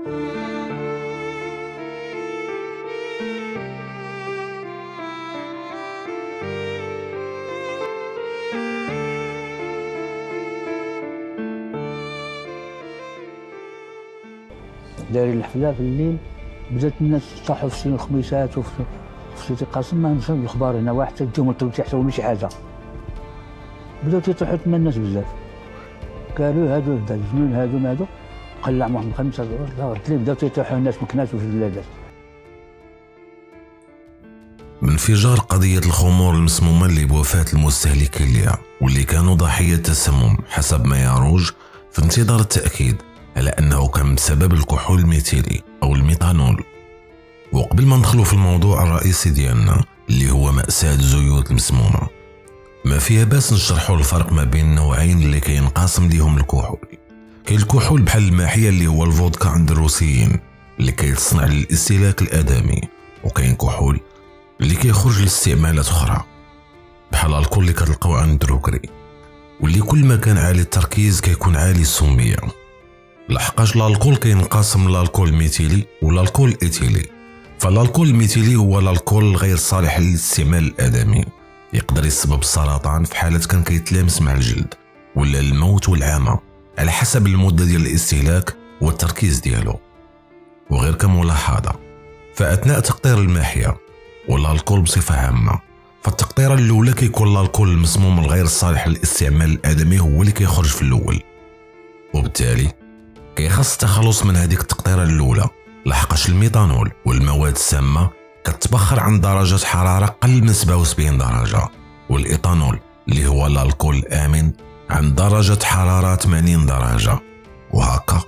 دايرين الحفله في الليل، بدات الناس تصحوا في سن الخميسات وفي سيدي قاسم، ما نشوف الاخبار هنا واحد تجيهم الطلب حتى ولا شي حاجه، بداو تيطيحوا تما الناس بزاف، قالوا هادو الجنون هادو قلع محمد خميس بداو تيطيحوا الناس مكناس وفي البلادات. من انفجار قضية الخمور المسمومة اللي بوفاة المستهلكين لها واللي كانوا ضحية تسمم حسب ما يروج في انتظار التأكيد على أنه كان بسبب الكحول الميثيلي أو الميثانول. وقبل ما ندخلوا في الموضوع الرئيسي ديالنا اللي هو مأساة الزيوت المسمومة، ما فيها باس نشرحوا الفرق ما بين النوعين اللي كينقاسم ليهم الكحول. كاين الكحول بحال الماحية اللي هو الفودكا عند الروسيين اللي كيتصنع للاستهلاك الآدمي، وكاين كحول اللي كيخرج لاستعمالات أخرى بحال الكحول اللي كتلقاو عند الدروكري، واللي كل ما كان عالي التركيز كيكون عالي السمية. لحقاش الالكول كينقسم لالكول الميثيلي والالكول الايثيلي. فالالكول الميثيلي هو الالكول الغير صالح للاستعمال الآدمي، يقدر يسبب السرطان في حالة كان كيتلامس مع الجلد ولا الموت والعامة على حسب المدة ديال الاستهلاك والتركيز ديالو. وغير كملاحظة، فأثناء تقطير الماحية والالكول بصفة عامة، فالتقطيرة الأولى كيكون الالكول المسموم الغير صالح للاستعمال الآدمي هو اللي كيخرج في الأول، وبالتالي كيخص التخلص من هذيك التقطيرة الأولى، لحقاش الميثانول والمواد السامة كتبخر عند درجة حرارة قل من 77 درجة، والإيثانول اللي هو الالكول الآمن عند درجة حرارة 80 درجة. وهكا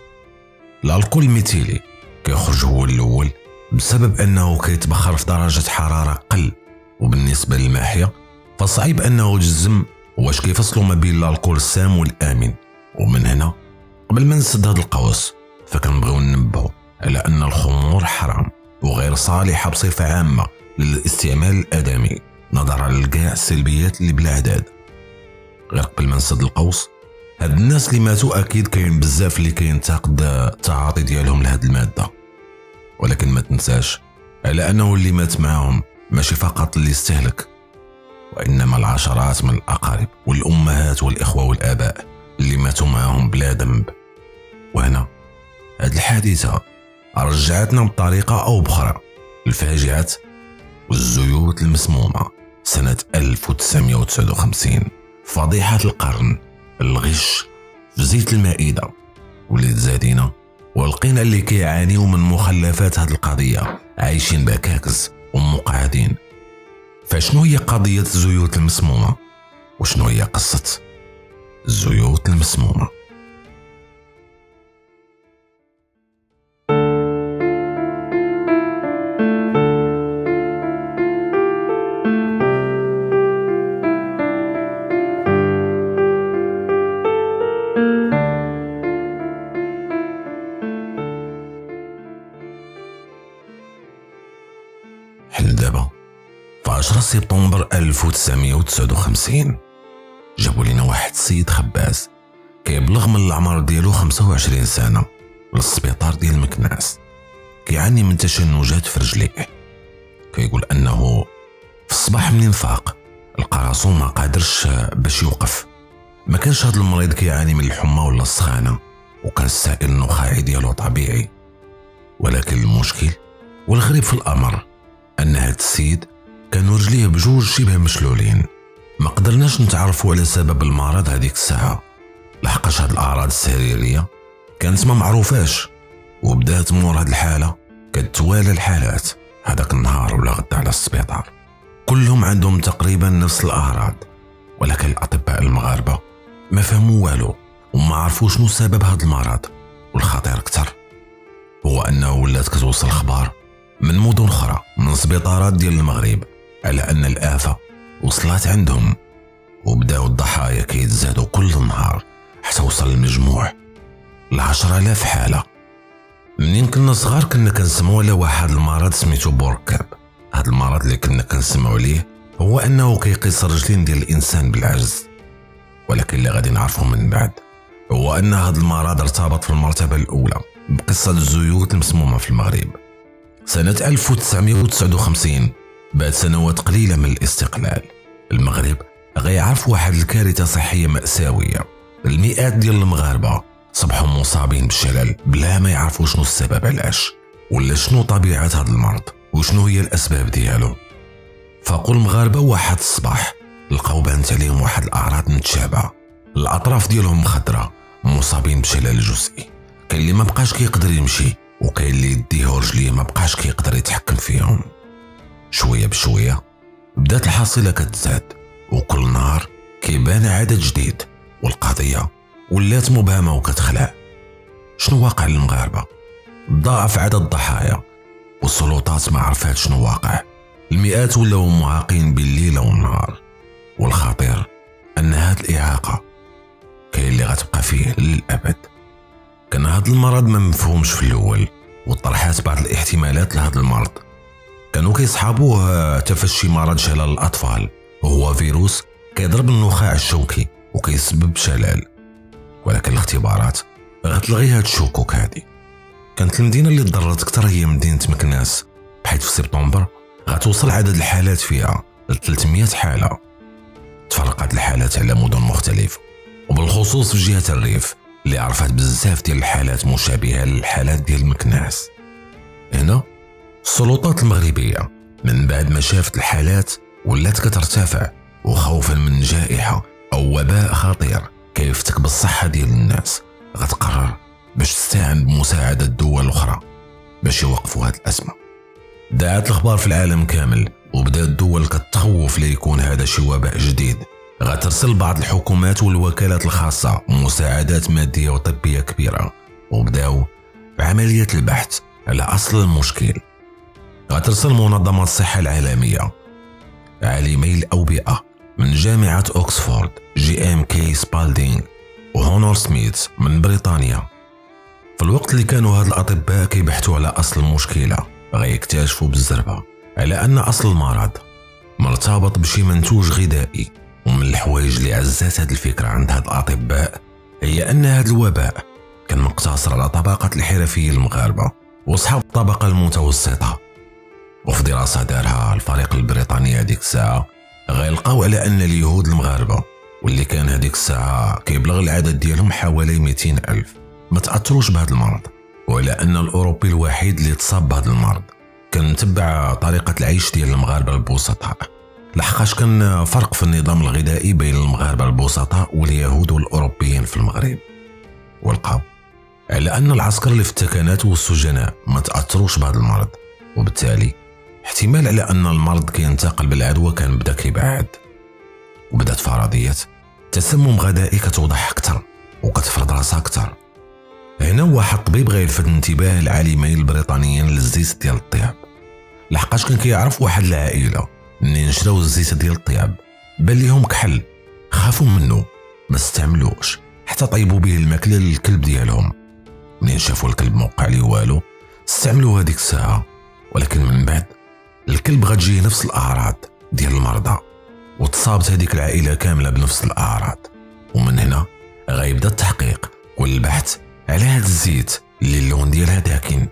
الالكول الميثيلي كيخرج هو الأول بسبب أنه كيتبخر في درجة حرارة قل. وبالنسبة للماحية فصعيب أنه تجزم واش كيفصلوا ما بين الالكول السام والآمن. ومن هنا قبل ما نسد هذا القوس فكنبغيو ننبهوا على أن الخمور حرام وغير صالحة بصفة عامة للاستعمال الآدمي نظرا لكاع السلبيات اللي بلا عداد. غير قبل ما نسد القوس، هاد الناس اللي ماتوا أكيد كاين بزاف اللي كينتقد التعاطي ديالهم لهاد المادة، ولكن ما تنساش على أنه اللي مات معهم ماشي فقط اللي استهلك، وإنما العشرات من الأقارب والأمهات والإخوة والآباء اللي ماتوا معهم بلا ذنب. وهنا هاد الحادثة رجعتنا بطريقة أو بأخرى لفاجعة والزيوت المسمومة سنة 1959، فضيحة القرن، الغش في زيت المائدة. وليد زادينا والقينا اللي كيعانيو من مخلفات هاد القضية عايشين بكاكز ومقعدين. فشنو هي قضية الزيوت المسمومة؟ وشنو هي قصة الزيوت المسمومة؟ حل دابا في 10 سبتمبر 1959 جابوا لنا واحد السيد خباز كيبلغ من العمر ديالو 25 سنة للسبيطار ديال مكناس، كيعاني من تشنجات في رجليه. كيقول انه في الصباح منين فاق لقى راسو ما قادرش باش يوقف. ما كانش هذا المريض كيعاني من الحمى ولا السخانة، وكان السائل النخاعي ديالو طبيعي. ولكن المشكل والغريب في الامر ان هذا السيد كانوا رجليه بجوج شبه مشلولين. ما قدرناش نتعرفوا على سبب المرض هذيك الساعه، لحقاش هاد الاعراض السريريه كانت ما معروفاش، وبدات مور هاد الحاله كتوالى الحالات هذاك النهار ولا غدا على السبيطار. كلهم عندهم تقريبا نفس الاعراض، ولكن الاطباء المغاربه ما فهموا والو وما عرفوا شنو سبب هاد المرض. والخطير اكثر هو انه ولات كتوصل اخبار من مدن اخرى من سبيطارات ديال المغرب على ان الآفة وصلت عندهم، وبداو الضحايا كيتزادوا كل نهار حتى وصل المجموع ل10,000 حالة. منين كنا صغار كنا كنسمعوا على واحد المرض سميتو بوركاب. هذا المرض اللي كنا كنسمعوا عليه هو انه كيقيس الرجلين ديال الانسان بالعجز، ولكن اللي غادي نعرفه من بعد هو أن هذا المرض ارتبط في المرتبة الأولى بقصة الزيوت المسمومة في المغرب. سنة 1959 بعد سنوات قليلة من الاستقلال، المغرب غيعرف واحد الكارثة صحية مأساوية. المئات ديال المغاربة صبحوا مصابين بالشلل بلا ما يعرفوا شنو السبب علاش ولا شنو طبيعة هذا المرض وشنو هي الأسباب ديالو. فاقوا المغاربة واحد الصباح لقاو بانت عليهم واحد الأعراض متشابهة، الأطراف ديالهم مخضرة، مصابين بشلل جزئي. كاين اللي ما بقاش كيقدر يمشي وكاين اللي يديه ورجليه ما بقاش كيقدر يتحكم فيهم. شوية بشوية بدات الحصيلة كتزاد وكل نهار كيبان عدد جديد والقضية ولات مبهمة وكتخلع. شنو واقع للمغاربة؟ ضاعف عدد الضحايا والسلطات ما عرفات شنو واقع. المئات ولاو معاقين بالليل والنهار، والخطير أن هاد الإعاقة كاين اللي غتبقى فيه للأبد. كان هاد المرض ما مفهومش في الأول وطرحات بعض الاحتمالات لهذا المرض. كانوا كيصحابوه تفشي مرض شلل الأطفال، وهو فيروس كيضرب النخاع الشوكي وكيسبب شلل، ولكن الاختبارات غتلغي هاد الشكوك هادي. كانت المدينة اللي تضررت كتر هي مدينة مكناس، بحيث في سبتمبر غتوصل عدد الحالات فيها ل 300 حالة. تفرقت الحالات على مدن مختلفة، وبالخصوص في جهة الريف اللي عرفت بزاف ديال الحالات مشابهة للحالات ديال مكناس. هنا السلطات المغربية من بعد ما شافت الحالات ولات كترتفع، وخوفا من جائحة أو وباء خطير كيفتك بالصحة ديال الناس، غتقرر باش تستعن بمساعدة الدول الأخرى باش يوقفوا هاد الأزمة. دعات الأخبار في العالم كامل، وبدات الدول كتخوف ليكون هذا شي وباء جديد. غترسل بعض الحكومات والوكالات الخاصة مساعدات مادية وطبية كبيرة، وبداو بعملية البحث على أصل المشكل. غترسل منظمة الصحة العالمية عالمي الأوبئة من جامعة أوكسفورد، GMK سبالدينغ وهونور سميث من بريطانيا. في الوقت اللي كانوا هاد الأطباء كيبحثوا على أصل المشكلة، غيكتشفوا بالزربة على أن أصل المرض مرتبط بشي منتوج غذائي. ومن الحوايج اللي عزات هاد الفكرة عند هاد الأطباء هي أن هاد الوباء كان مقتصر على طبقة الحرفيين المغاربة وأصحاب الطبقة المتوسطة. وفي دراسة دارها الفريق البريطاني هذيك الساعة غيلقاو على أن اليهود المغاربة واللي كان هذيك الساعة كيبلغ العدد ديالهم حوالي 200 ألف ما تأثروش بهذا المرض، وعلى أن الأوروبي الوحيد اللي تصاب بهذا المرض كان متبع طريقة العيش ديال المغاربة البسطاء، لحقاش كان فرق في النظام الغذائي بين المغاربة البسطاء واليهود والأوروبيين في المغرب. ولقاو على أن العسكر اللي في التكنات والسجناء ما تأثروش بهذا المرض، وبالتالي احتمال على أن المرض كينتقل بالعدوى كان بدا كيبعد. وبدات فرضية تسمم غذائي كتوضح أكثر وكتفرض راسها أكثر. هنا واحد الطبيب غيلفت انتباه العالمين البريطانيين للزيت ديال الطياب، لحقاش كان كيعرف واحد العائلة منين شراو الزيت ديال الطياب بان ليهم كحل، خافوا منه ما استعملوش حتى طيبوا به الماكله للكلب ديالهم. منين شافوا الكلب موقع ليه والو استعملوا هذيك الساعه، ولكن من بعد الكلب غتجيه نفس الاعراض ديال المرضى وتصابت هذيك العائله كامله بنفس الاعراض. ومن هنا غيبدا التحقيق والبحث على هذا الزيت اللي اللون ديالها داكن.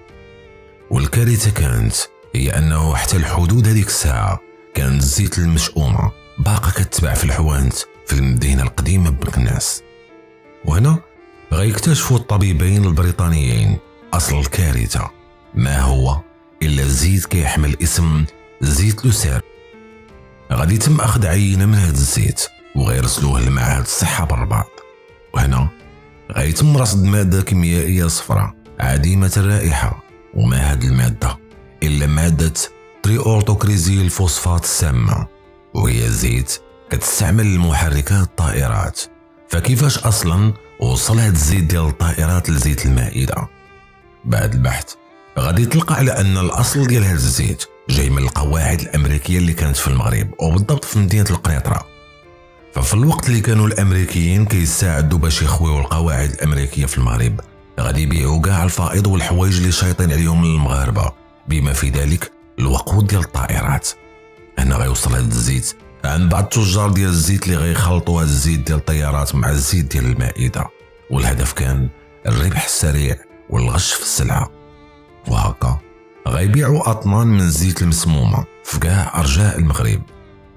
والكارثه كانت هي انه حتى الحدود هذيك الساعه كان الزيت المشؤومه باقا كتباع في الحوانت في المدينه القديمه بمكناس. وهنا غيكتشفوا الطبيبين البريطانيين اصل الكارثه، ما هو الا زيت كيحمل اسم زيت لوسير. غادي يتم اخذ عينه من هذا الزيت وغيرسلوه لمعهد الصحه بالرباط، وهنا غيتم رصد ماده كيميائيه صفراء عديمه الرائحه، وما هذه الماده الا ماده تريورتوكريزيل فوسفات السامه، وهي زيت كتستعمل لمحركات الطائرات. فكيفاش اصلا وصل هذا الزيت ديال الطائرات لزيت المائده؟ بعد البحث غادي تلقى على ان الاصل ديال هذا الزيت جاي من القواعد الامريكيه اللي كانت في المغرب، وبالضبط في مدينه القنيطره. ففي الوقت اللي كانوا الامريكيين كيستعدوا باش يخويو القواعد الامريكيه في المغرب، غادي يبيعوا كاع الفائض والحوايج اللي شايطين عليهم المغاربه، بما في ذلك الوقود ديال الطائرات. هنا غيوصل هذا الزيت عن بعض التجار ديال الزيت اللي غيخلطوا هذا الزيت ديال الطيارات مع الزيت ديال المائده، والهدف كان الربح السريع والغش في السلعة. وهكا غيبيعوا أطنان من الزيت المسمومة في كاع أرجاء المغرب.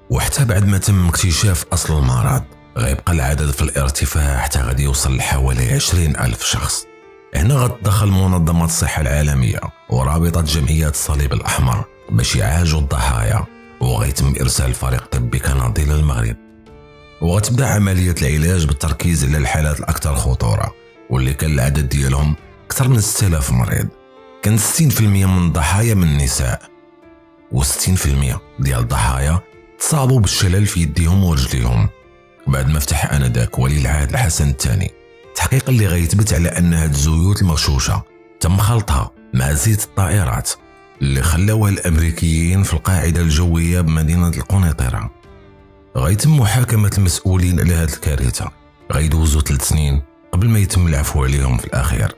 وحتى بعد ما تم اكتشاف أصل المرض غيبقى العدد في الارتفاع حتى غادي يوصل لحوالي 20,000 شخص. هنا غتدخل منظمة الصحة العالمية ورابطة جمعيات الصليب الأحمر باش يعالجوا الضحايا، وغيتم إرسال فريق طبي كندي للمغرب، وغتبدا عملية العلاج بالتركيز على الحالات الأكثر خطورة واللي كان العدد ديالهم أكثر من 6000 مريض. كان 60% من الضحايا من النساء، و60% ديال الضحايا تصابوا بالشلل في يديهم ورجليهم. بعد ما فتح آنذاك ولي العهد الحسن الثاني تحقيق اللي غيثبت على أن هاد الزيوت المغشوشة تم خلطها مع زيت الطائرات اللي خلاوها الأمريكيين في القاعدة الجوية بمدينة القنيطرة. غيتم محاكمة المسؤولين على هاد الكارثة، غيدوزوا 3 سنين قبل ما يتم العفو عليهم في الأخير.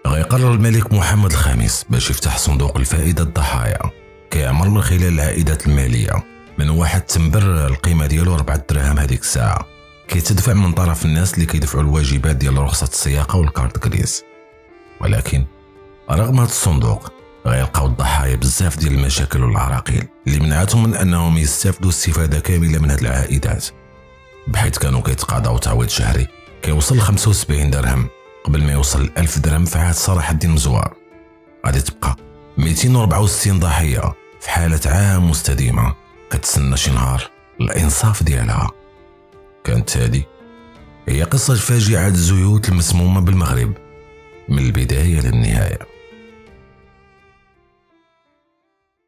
غيقرر الملك محمد الخامس باش يفتح صندوق الفائدة الضحايا كيعمر من خلال العائدات المالية من واحد تنبر القيمة ديالو 4 دراهم هذيك الساعة، كيتدفع من طرف الناس اللي كيدفعوا الواجبات ديال رخصة السياقة والكارت كريس. ولكن رغم هذا الصندوق غيلقاو الضحايا بزاف ديال المشاكل والعراقيل اللي منعتهم من انهم يستافدوا استفادة كاملة من هذه العائدات، بحيث كانوا كيتقاضاو تعويض شهري كيوصل ل 75 درهم قبل ما يوصل 1000 درهم في عهد صلاح الدين مزوار. غادي تبقى 264 ضحية في حالة عام مستديمة كتسنى شي نهار الإنصاف ديالها. كانت هذه هي قصة فاجعة الزيوت المسمومة بالمغرب من البداية للنهاية.